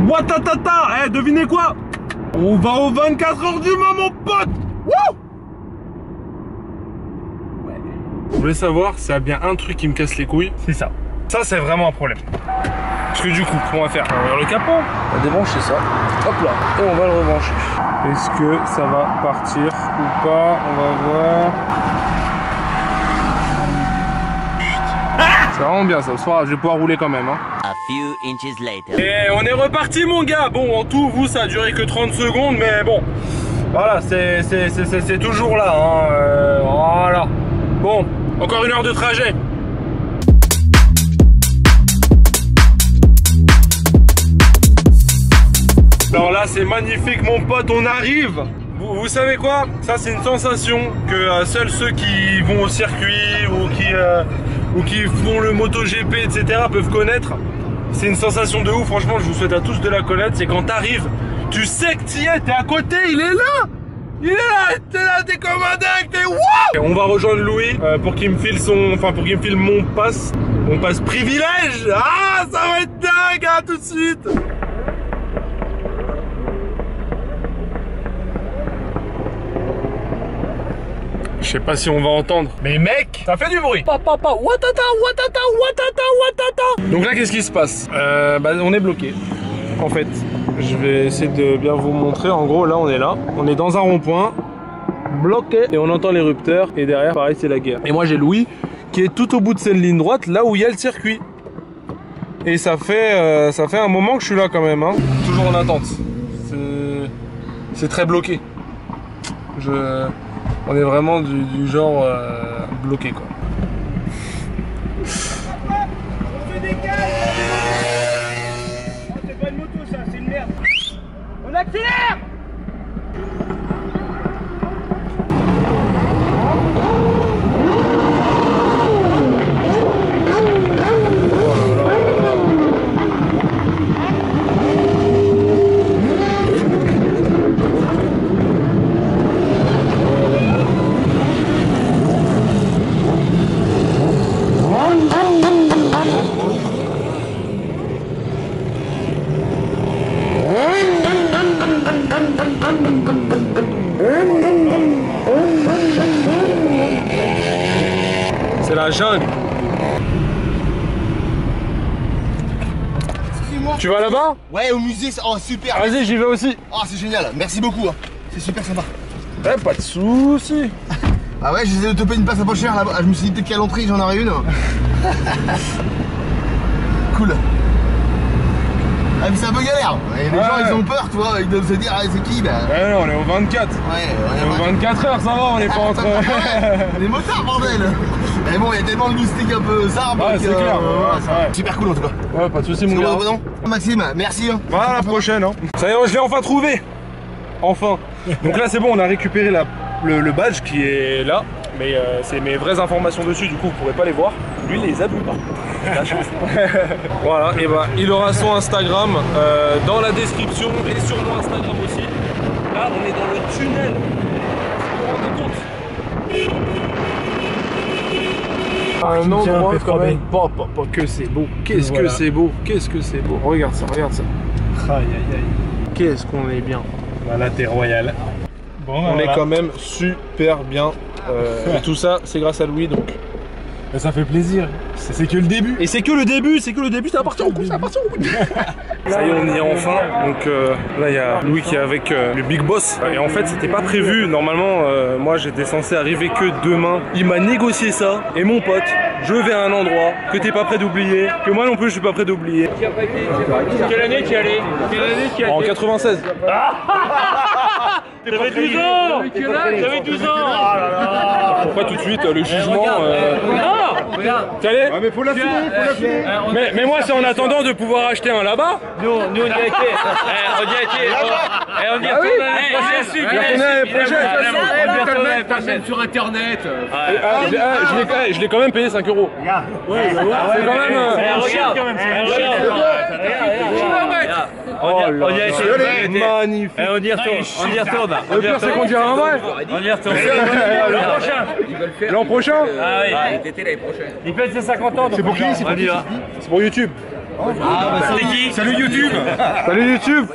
Watatata. Eh, devinez quoi? On va aux 24 heures du Mans, mon pote. Wouh. Ouais. Vous voulez savoir s'il y a bien un truc qui me casse les couilles? C'est ça. Ça, c'est vraiment un problème. Parce que du coup, on va faire le capot. On va débrancher ça. Hop là. Et on va le rebrancher. Est-ce que ça va partir ou pas? On va voir. C'est vraiment bien ça. Ce soir, je vais pouvoir rouler quand même. Hein. A few inches later. Et on est reparti, mon gars. Bon, en tout, vous, ça a duré que 30 secondes. Mais bon, voilà, c'est toujours là. Hein. Voilà. Bon, encore 1 heure de trajet. Alors là, c'est magnifique, mon pote, on arrive. Vous savez quoi? Ça, c'est une sensation que seuls ceux qui vont au circuit ou qui font le MotoGP, etc. peuvent connaître. C'est une sensation de ouf, franchement, je vous souhaite à tous de la connaître. C'est quand t'arrives, tu sais que t'y es, t'es à côté, il est là. Il est là, t'es comme un dingue, t'es wow. On va rejoindre Louis pour qu'il me file pour qu'il me file mon passe privilège. Ah, ça va être dingue, hein, tout de suite. Je sais pas si on va entendre, mais mec, ça fait du bruit. Watata, watata, watata, watata. Donc là, qu'est-ce qui se passe? On est bloqué. En fait, je vais essayer de bien vous montrer. En gros, là, on est là. On est dans un rond-point, bloqué, et on entend l'érupteur. Et derrière, pareil, c'est la guerre. Et moi, j'ai Louis qui est tout au bout de cette ligne droite, là où il y a le circuit. Et ça fait un moment que je suis là quand même. Hein. Toujours en attente. C'est très bloqué. On est vraiment du genre bloqué quoi. On se décale. Oh, c'est pas une moto ça, c'est une merde. On accélère. C'est la jungle. Excusez-moi. Tu vas là-bas? Ouais, au musée, oh super. Vas-y, j'y vais aussi. Oh, c'est génial, merci beaucoup. Hein. C'est super sympa. Eh, pas de soucis. Ah ouais, j'essaie de toper une place à pas cher là-bas. Je me suis dit peut-être qu'à l'entrée j'en aurais une. Cool. Ah mais c'est un peu galère. Et les gens ils ont peur, tu vois, ils doivent se dire ah c'est qui bah. Ouais, non, on est au 24. Ouais, On est au 24 heures, ça va, on est pas entre. Les motards bordel. Mais bon, il y a tellement de loustiques un peu zarbe. Ah, c'est clair. Ouais. Super cool en tout cas. Ouais, pas de soucis, mon gars. Maxime, merci. Hein. Voilà, à la prochaine. Hein. Ça y est, je l'ai enfin trouvé. Enfin. Donc là, c'est bon, on a récupéré le badge qui est là. Mais c'est mes vraies informations dessus, du coup, vous pourrez pas les voir. Lui, il les a vus par contre. Voilà, et bah, il aura son Instagram dans la description et sur mon Instagram aussi. Là, on est dans le tunnel. Vous vous rendez compte? Un endroit quand même. Que c'est beau. Qu'est-ce que c'est beau. Qu'est-ce que c'est beau. Regarde ça, regarde ça. Aïe aïe aïe. Qu'est-ce qu'on est bien. Voilà, t'es royal. Bon, on est quand même super bien. Et tout ça, c'est grâce à Louis donc. Ça fait plaisir. C'est que le début. Et c'est que le début, ça va partir au coup, ça va partir au coup. Ça y est, on y est enfin. Donc là, il y a Louis qui est avec le Big Boss. Et en fait, c'était pas prévu. Normalement, moi, j'étais censé arriver que demain. Il m'a négocié ça. Et mon pote, je vais à un endroit que t'es pas prêt d'oublier. Que moi non plus, je suis pas prêt d'oublier. Quelle année tu y allais? En 96. J'avais 12 ans. J'avais 12 ans. Pourquoi tout de suite le jugement T'es allé? Ouais, mais faut l'affiner, mais moi, c'est en attendant de pouvoir acheter un là-bas. Nous on y a été. On y a été. On y retourne l'année prochaine. Sur internet. Je l'ai quand même payé 5 €. Ouais, c'est quand même. Regarde. On y a été. Magnifique. On y retourne. Le pire, c'est qu'on dirait un vrai. On y retourne. L'an prochain. Ah oui. Il fête ses 50 ans. C'est pour qui? C'est pour YouTube. C'est qui? Salut YouTube. Salut YouTube.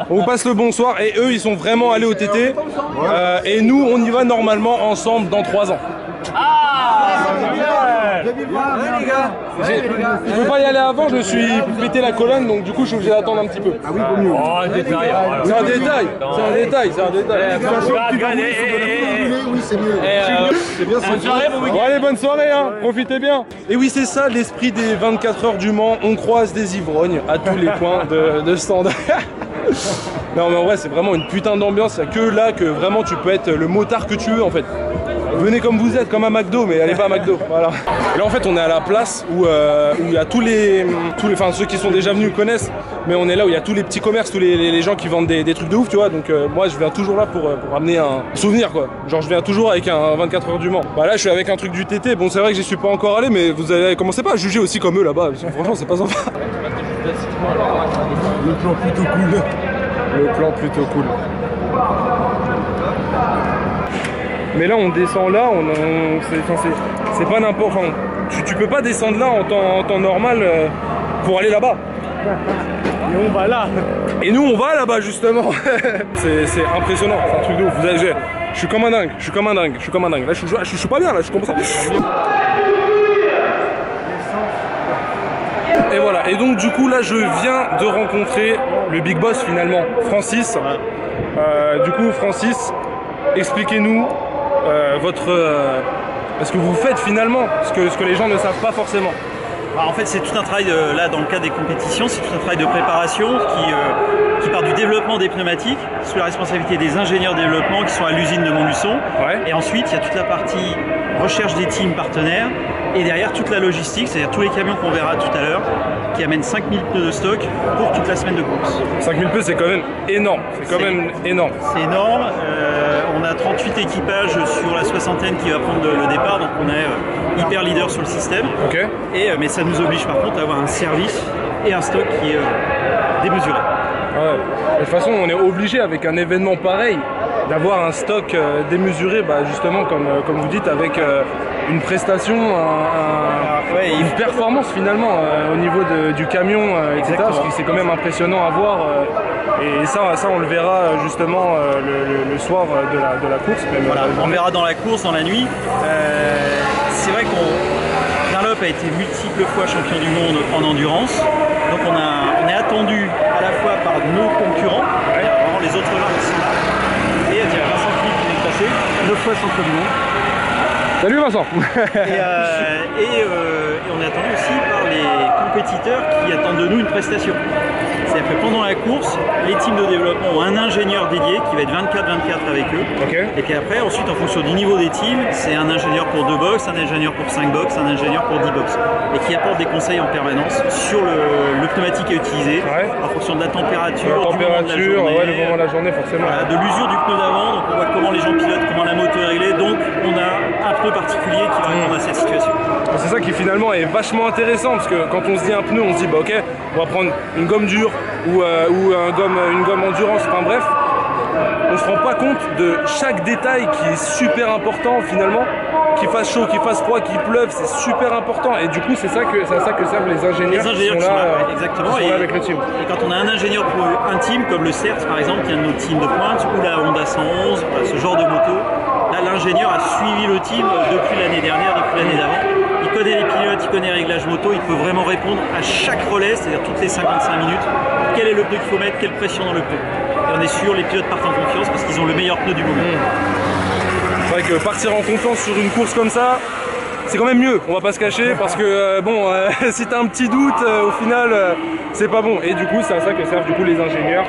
On vous passe le bonsoir et eux ils sont vraiment allés au TT et nous on y va normalement ensemble dans 3 ans. Je peux pas y aller avant, je me suis pété la colonne donc du coup je suis obligé d'attendre un petit peu. Ah oui, vaut mieux. Oh, détail. C'est un détail, c'est un détail, c'est un détail. Oui, c'est mieux. C'est bien ça. Bon, allez, bonne soirée, hein. Profitez bien. Et oui, c'est ça l'esprit des 24 heures du Mans. On croise des ivrognes à tous les coins de stand. Non, mais en vrai, c'est vraiment une putain d'ambiance. Il n'y a que là que vraiment tu peux être le motard que tu veux en fait. Venez comme vous êtes, comme à McDo, mais allez pas à McDo. Voilà. Et là, en fait, on est à la place où il y a enfin ceux qui sont déjà venus connaissent, mais on est là où il y a tous les petits commerces, tous les gens qui vendent des trucs de ouf, tu vois. Donc moi, je viens toujours là pour amener un souvenir, quoi. Genre, je viens toujours avec un 24 heures du Mans. Bah là, je suis avec un truc du TT. Bon, c'est vrai que j'y suis pas encore allé, mais vous allez commencer pas à juger aussi comme eux là-bas. Franchement, c'est pas sympa. Le plan plutôt cool. Le plan plutôt cool. Mais là on descend là, c'est pas n'importe. Enfin, tu peux pas descendre là en temps normal pour aller là-bas. Et on va là. Et nous on va là-bas justement. C'est impressionnant, c'est un truc de ouf. Je suis comme un dingue, je suis comme un dingue, je suis comme un dingue. Là je suis pas bien là, je suis comme ça. Et voilà, et donc du coup là je viens de rencontrer le big boss finalement, Francis. Du coup Francis, expliquez-nous ce que vous faites finalement, ce que les gens ne savent pas forcément. Alors en fait c'est tout un travail là dans le cadre des compétitions, c'est tout un travail de préparation qui part du développement des pneumatiques sous la responsabilité des ingénieurs de développement qui sont à l'usine de Montluçon. Ouais. Et ensuite il y a toute la partie recherche des teams partenaires et derrière toute la logistique, c'est-à-dire tous les camions qu'on verra tout à l'heure qui amènent 5000 pneus de stock pour toute la semaine de course. 5000 pneus c'est quand même énorme, c'est quand même énorme. C'est énorme, on a 38 équipages sur la soixantaine qui va prendre le départ, donc on est hyper leader sur le système. Ok. Mais ça nous oblige par contre à avoir un service et un stock qui est démesuré. Ouais. De toute façon on est obligé avec un événement pareil d'avoir un stock démesuré, bah, justement comme vous dites, avec une prestation, une performance finalement au niveau du camion, etc. Parce que c'est quand même impressionnant à voir. Et ça on le verra justement le soir de la course. Même, voilà, on verra dans la course, dans la nuit. C'est vrai qu'on Dunlop a été multiples fois champion du monde en endurance. Donc on est attendu à la fois par nos concurrents, vraiment les autres marques qui sont là. Et il y a Vincent Philippe qui vient de passer, 9 fois champion du monde. Salut Vincent. Et on est attendu aussi par les compétiteurs qui attendent de nous une prestation. C'est-à-dire que pendant la course, les teams de développement ont un ingénieur dédié qui va être 24-24 avec eux. Okay. Et puis après, ensuite, en fonction du niveau des teams, c'est un ingénieur pour 2 box, un ingénieur pour 5 box, un ingénieur pour 10 box. Et qui apporte des conseils en permanence sur le pneumatique à utiliser, en fonction de la température, le moment de la journée forcément. Voilà, de l'usure du pneu d'avant, donc on voit comment les gens pilotent, comment la moto est réglée. Donc on a un pneu particulier qui va répondre à cette situation. C'est ça qui finalement est vachement intéressant parce que quand on se dit un pneu, on se dit bah ok, on va prendre une gomme dure ou une gomme endurance, enfin bref, on se rend pas compte de chaque détail qui est super important finalement, qu'il fasse chaud, qu'il fasse froid, qu'il pleuve, c'est super important et du coup c'est à ça que servent les ingénieurs qui sont là, exactement. Qui sont là avec le team. Et quand on a un ingénieur pour un team comme le CERT par exemple, qui est un de nos teams de pointe, ou la Honda 111, ce genre de moto, là l'ingénieur a suivi le team depuis l'année dernière, depuis l'année d'avant. Il connaît les pilotes, il connaît les réglages moto, il peut vraiment répondre à chaque relais, c'est-à-dire toutes les 55 minutes, quel est le pneu qu'il faut mettre, quelle pression dans le pneu. Et on est sûr, les pilotes partent en confiance parce qu'ils ont le meilleur pneu du moment. C'est vrai que partir en confiance sur une course comme ça, c'est quand même mieux, on va pas se cacher, parce que si t'as un petit doute, au final, c'est pas bon. Et du coup, c'est à ça que servent du coup les ingénieurs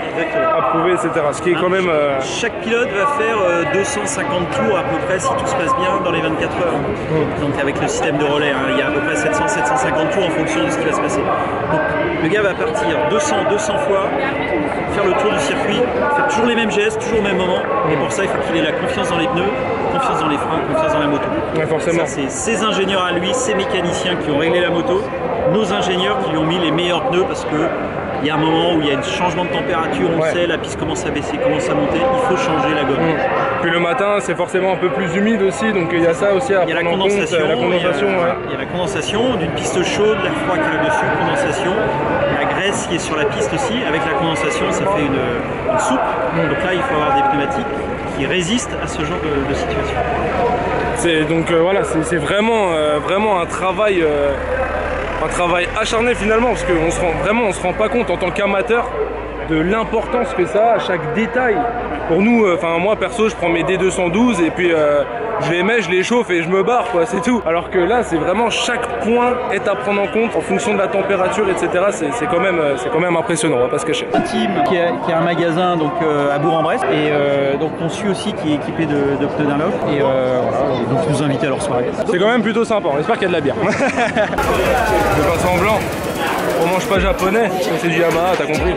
à prouver, etc. Ce qui est quand même... Chaque pilote va faire 250 tours à peu près, si tout se passe bien, dans les 24 heures. Donc avec le système de relais, il y a à peu près 700-750 tours en fonction de ce qui va se passer. Donc le gars va partir 200 fois, faire le tour du circuit, faire toujours les mêmes gestes, toujours au même moment. Et pour ça, il faut qu'il ait la confiance dans les pneus, confiance dans les freins, confiance dans la moto. Ouais, forcément. C'est ses ingénieurs à lui, ses mécaniciens qui ont réglé la moto, nos ingénieurs qui lui ont mis les meilleurs pneus parce que il y a un moment où il y a un changement de température, on sait, la piste commence à baisser, commence à monter, il faut changer la gomme. Puis le matin, c'est forcément un peu plus humide aussi, donc il y a ça aussi à Il y a la prendre en compte, condensation, il y a la condensation d'une piste chaude, l'air froid qui est dessus, condensation, la graisse qui est sur la piste aussi, avec la condensation ça fait une soupe, donc là il faut avoir des pneumatiques qui résistent à ce genre de situation. Donc voilà, c'est vraiment, vraiment un travail acharné finalement, parce qu'on se rend pas compte en tant qu'amateur de l'importance que ça a à chaque détail. Pour nous, enfin moi perso, je prends mes D212 et puis je les mets, je les chauffe et je me barre, quoi, c'est tout. Alors que là, c'est vraiment chaque point est à prendre en compte en fonction de la température, etc. C'est quand même impressionnant, on va pas se cacher. Un team qui a un magasin donc à Bourg-en-Bresse et donc on suit aussi qui est équipé de pneus Dunlop et voilà, donc ils nous invitent à leur soirée. C'est quand même plutôt sympa, on espère qu'il y a de la bière. Je fais pas semblant, on mange pas japonais, c'est du Yamaha, t'as compris.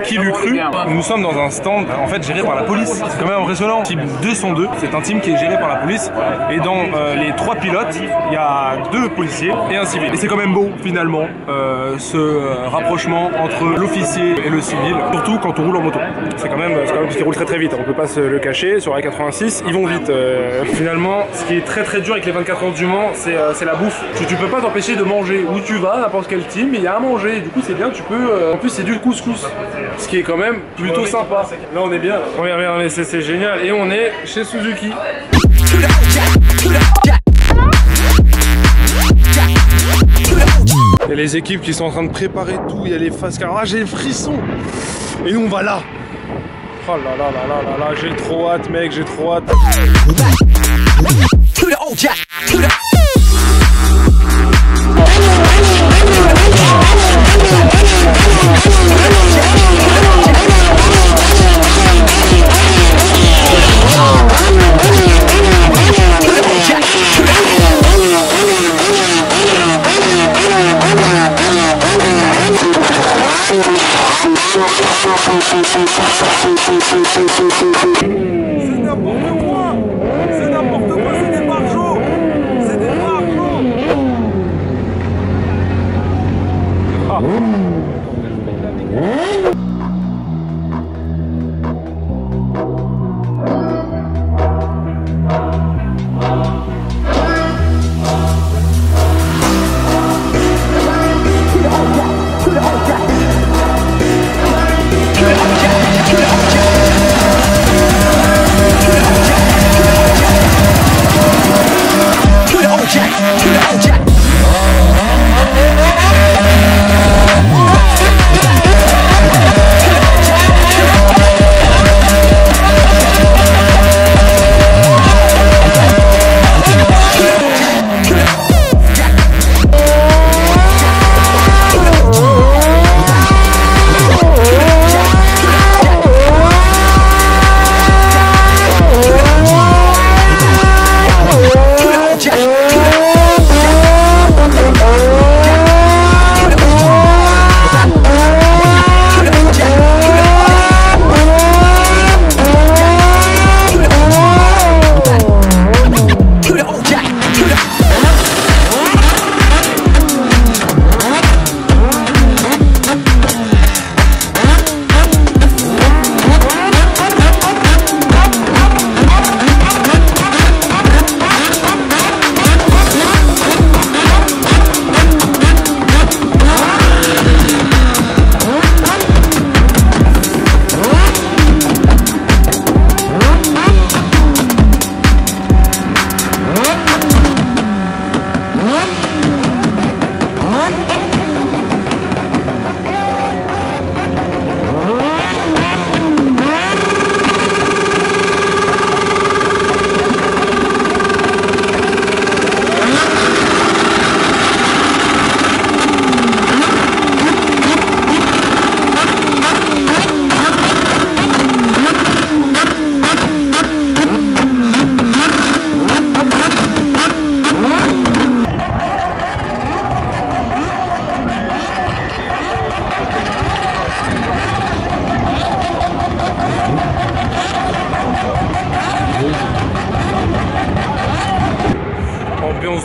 Qui l'eût cru? Nous sommes dans un stand en fait géré par la police. C'est quand même impressionnant. Team 202, c'est un team qui est géré par la police. Et dans les 3 pilotes, il y a 2 policiers et un civil. Et c'est quand même beau finalement ce rapprochement entre l'officier et le civil, surtout quand on roule en moto. C'est quand même parce qu'ils roulent très vite. On peut pas se le cacher. Sur la 86, ils vont vite. Finalement, ce qui est très dur avec les 24 heures du Mans, c'est la bouffe. Tu peux pas t'empêcher de manger. Où tu vas, n'importe quel team, il y a à manger. Du coup, c'est bien. Tu peux. En plus, c'est du couscous. Ce qui est quand même plutôt sympa. Là on est bien. Regarde, c'est génial. Et on est chez Suzuki. Il y a les équipes qui sont en train de préparer tout. Il y a les phases car. Ah, j'ai le frisson. Et nous on va là. Oh là là là là là là. J'ai trop hâte mec, j'ai trop hâte. C'est n'importe quoi! C'est n'importe quoi, c'est des barjots! C'est des barjots! Ah.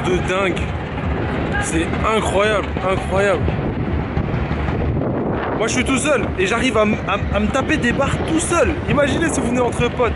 de dingue. C'est incroyable, incroyable. Moi je suis tout seul et j'arrive à me taper des barres tout seul. Imaginez si vous venez entre potes.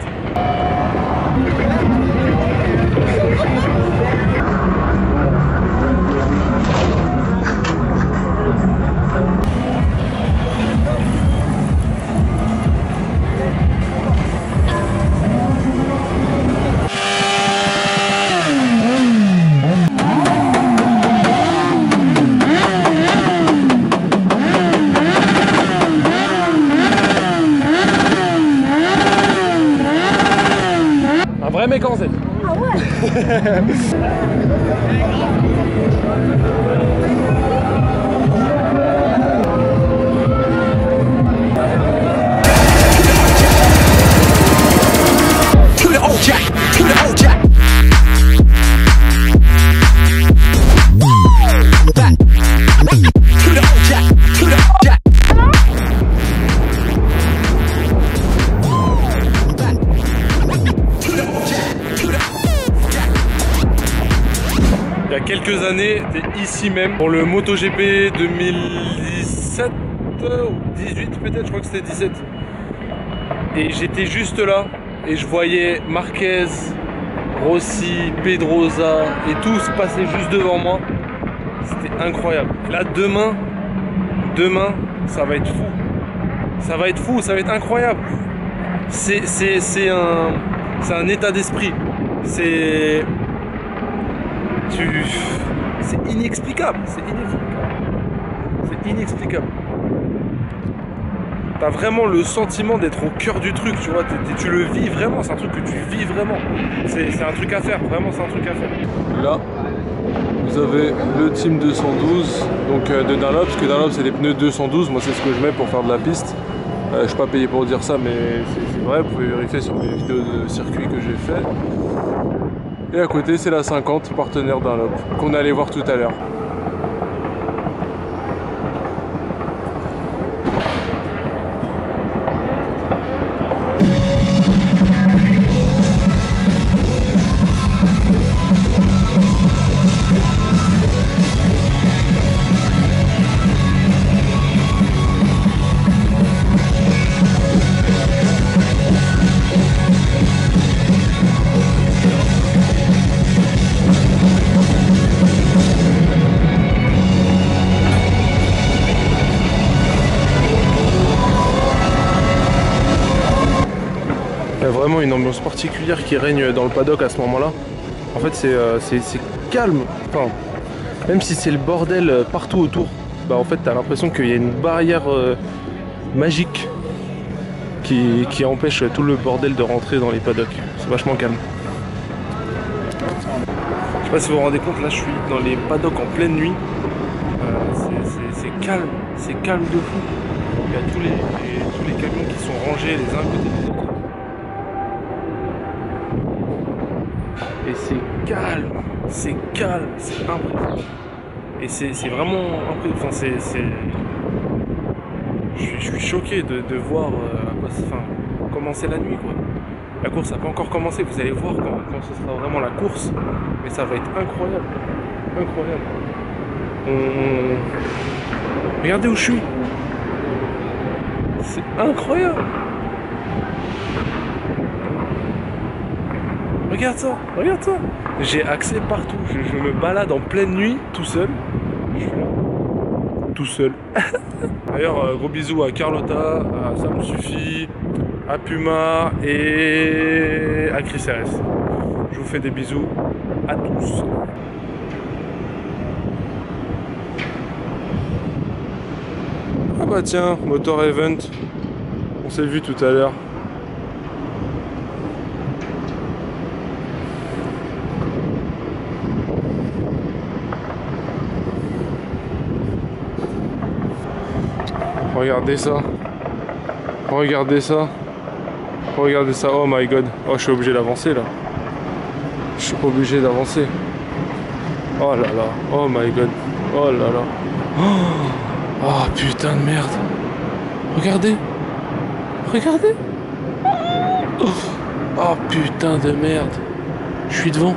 Vrai mec en Z. Ah ouais. Il y a quelques années, j'étais ici même pour le MotoGP 2017 ou 18 peut-être, je crois que c'était 17. Et j'étais juste là et je voyais Marquez, Rossi, Pedrosa et tout se passer juste devant moi. C'était incroyable. Là demain, ça va être fou. Ça va être fou, ça va être incroyable. C'est un état d'esprit. C'est inexplicable, c'est inexplicable. T'as vraiment le sentiment d'être au cœur du truc, tu vois, tu le vis vraiment, c'est un truc que tu vis vraiment. C'est un truc à faire, vraiment c'est un truc à faire. Là, vous avez le Team 212, donc de Dunlop, parce que Dunlop c'est des pneus 212, moi c'est ce que je mets pour faire de la piste. Je suis pas payé pour dire ça, mais c'est vrai, vous pouvez vérifier sur mes vidéos de circuit que j'ai fait. Et à côté, c'est la 50, partenaire Dunlop, qu'on allait voir tout à l'heure. Il y a vraiment une ambiance particulière qui règne dans le paddock à ce moment-là. En fait, c'est calme. Enfin, même si c'est le bordel partout autour, bah en fait, t'as l'impression qu'il y a une barrière magique qui empêche tout le bordel de rentrer dans les paddocks. C'est vachement calme. Je sais pas si vous vous rendez compte, là, je suis dans les paddocks en pleine nuit. C'est calme de fou. Il y a tous les camions qui sont rangés les uns à côté des autres. Et c'est calme, c'est impressionnant. Et c'est vraiment impressionnant. Enfin, je suis choqué de voir commencer la nuit, quoi. La course n'a pas encore commencé, vous allez voir quand ce sera vraiment la course. Mais ça va être incroyable. Incroyable. Regardez où je suis. C'est incroyable. Regarde ça, regarde ça. J'ai accès partout. Je me balade en pleine nuit, tout seul. Je suis là. Tout seul. D'ailleurs, gros bisous à Carlotta, à Ça Me Suffit, à Puma et à Chris RS. Je vous fais des bisous à tous. Ah bah tiens, Motor Event. On s'est vu tout à l'heure. Regardez ça. Regardez ça. Regardez ça. Oh my god. Oh, je suis obligé d'avancer là. Je suis obligé d'avancer. Oh là là. Oh my god. Oh là là. Oh putain de merde. Regardez. Regardez. Oh putain de merde. Je suis devant.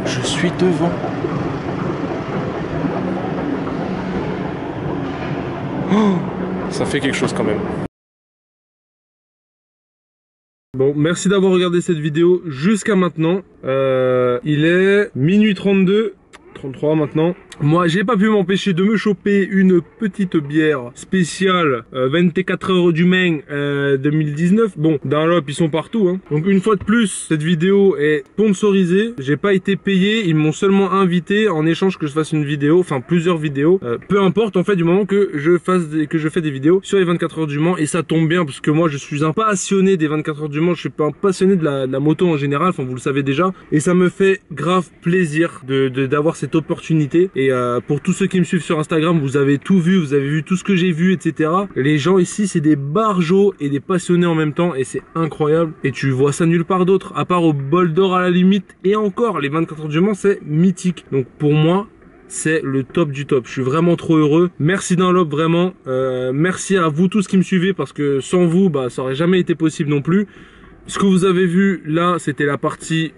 Je suis devant. Oh, ça fait quelque chose quand même. Bon, merci d'avoir regardé cette vidéo jusqu'à maintenant. Il est minuit 32. 33 maintenant. Moi, j'ai pas pu m'empêcher de me choper une petite bière spéciale 24 heures du Maine 2019. Bon, Dunlop, ils sont partout. Hein. Donc une fois de plus, cette vidéo est sponsorisée. J'ai pas été payé. Ils m'ont seulement invité en échange que je fasse une vidéo, enfin plusieurs vidéos. Peu importe en fait du moment que je fais des vidéos sur les 24 heures du Mans. Et ça tombe bien parce que moi, je suis un passionné des 24 heures du Mans. Je suis pas un passionné de la moto en général. Enfin, vous le savez déjà. Et ça me fait grave plaisir d'avoir cette opportunité. Et pour tous ceux qui me suivent sur Instagram, vous avez tout vu, vous avez vu tout ce que j'ai vu, etc. Les gens ici, c'est des barjots et des passionnés en même temps, et c'est incroyable. Et tu vois ça nulle part d'autre, à part au Bol d'Or à la limite. Et encore, les 24 heures du Mans, c'est mythique. Donc pour moi, c'est le top du top. Je suis vraiment trop heureux. Merci Dunlop, vraiment. Merci à vous tous qui me suivez, parce que sans vous, bah, ça aurait jamais été possible non plus. Ce que vous avez vu là, c'était la partie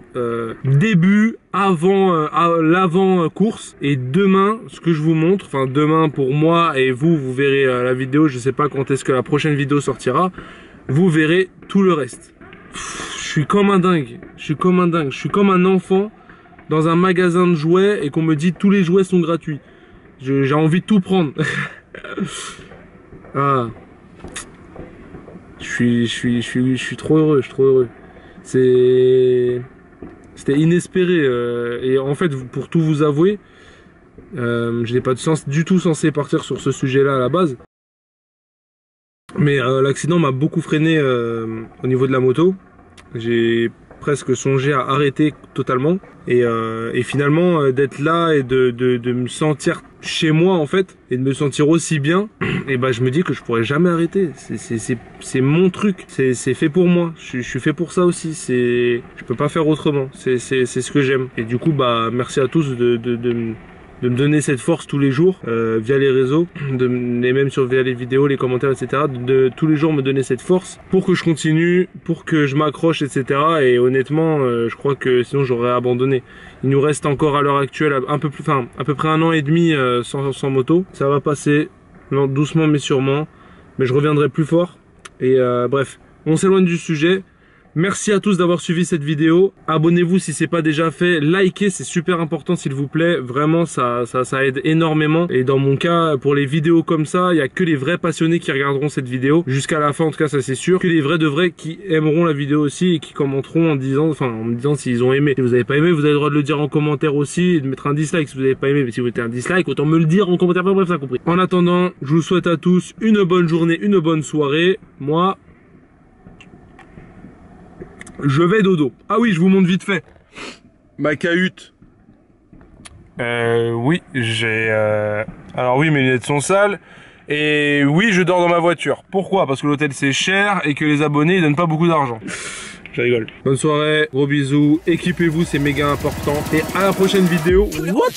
début, l'avant course. Et demain, ce que je vous montre, enfin demain pour moi et vous, vous verrez la vidéo. Je sais pas quand est-ce que la prochaine vidéo sortira. Vous verrez tout le reste. Je suis comme un dingue. Je suis comme un dingue. Je suis comme un enfant dans un magasin de jouets et qu'on me dit tous les jouets sont gratuits. J'ai envie de tout prendre. Ah. Je suis trop heureux, je suis trop heureux. C'était inespéré. Et en fait, pour tout vous avouer, je n'ai pas du tout censé partir sur ce sujet-là à la base. Mais l'accident m'a beaucoup freiné au niveau de la moto. J'ai presque songé à arrêter totalement. Et finalement, d'être là et de me sentir chez moi en fait, et de me sentir aussi bien, et bah je me dis que je pourrais jamais arrêter. C'est mon truc, c'est fait pour moi. Je suis fait pour ça aussi. Je peux pas faire autrement. C'est ce que j'aime. Et du coup, bah merci à tous de me donner cette force tous les jours via les réseaux, et même via les vidéos, les commentaires, etc. De tous les jours me donner cette force pour que je continue, pour que je m'accroche, etc. Et honnêtement, je crois que sinon j'aurais abandonné. Il nous reste encore à l'heure actuelle à peu près 1 an et demi sans moto. Ça va passer, doucement mais sûrement. Mais je reviendrai plus fort. Et bref, on s'éloigne du sujet. Merci à tous d'avoir suivi cette vidéo. Abonnez-vous si c'est pas déjà fait. Likez, c'est super important s'il vous plaît. Vraiment, ça aide énormément. Et dans mon cas, pour les vidéos comme ça, il y a que les vrais passionnés qui regarderont cette vidéo. Jusqu'à la fin, en tout cas, ça c'est sûr. Que les vrais de vrais qui aimeront la vidéo aussi et qui commenteront en me disant s'ils ont aimé. Si vous avez pas aimé, vous avez le droit de le dire en commentaire aussi et de mettre un dislike si vous avez pas aimé. Mais si vous mettez un dislike, autant me le dire en commentaire. Bref, ça a compris. En attendant, je vous souhaite à tous une bonne journée, une bonne soirée. Moi, je vais dodo. Ah oui, je vous montre vite fait ma cahute. Oui, alors oui, mes lunettes sont sales. Et oui, je dors dans ma voiture. Pourquoi? Parce que l'hôtel c'est cher et que les abonnés ils donnent pas beaucoup d'argent. Je rigole. Bonne soirée, gros bisous. Équipez-vous, c'est méga important. Et à la prochaine vidéo. What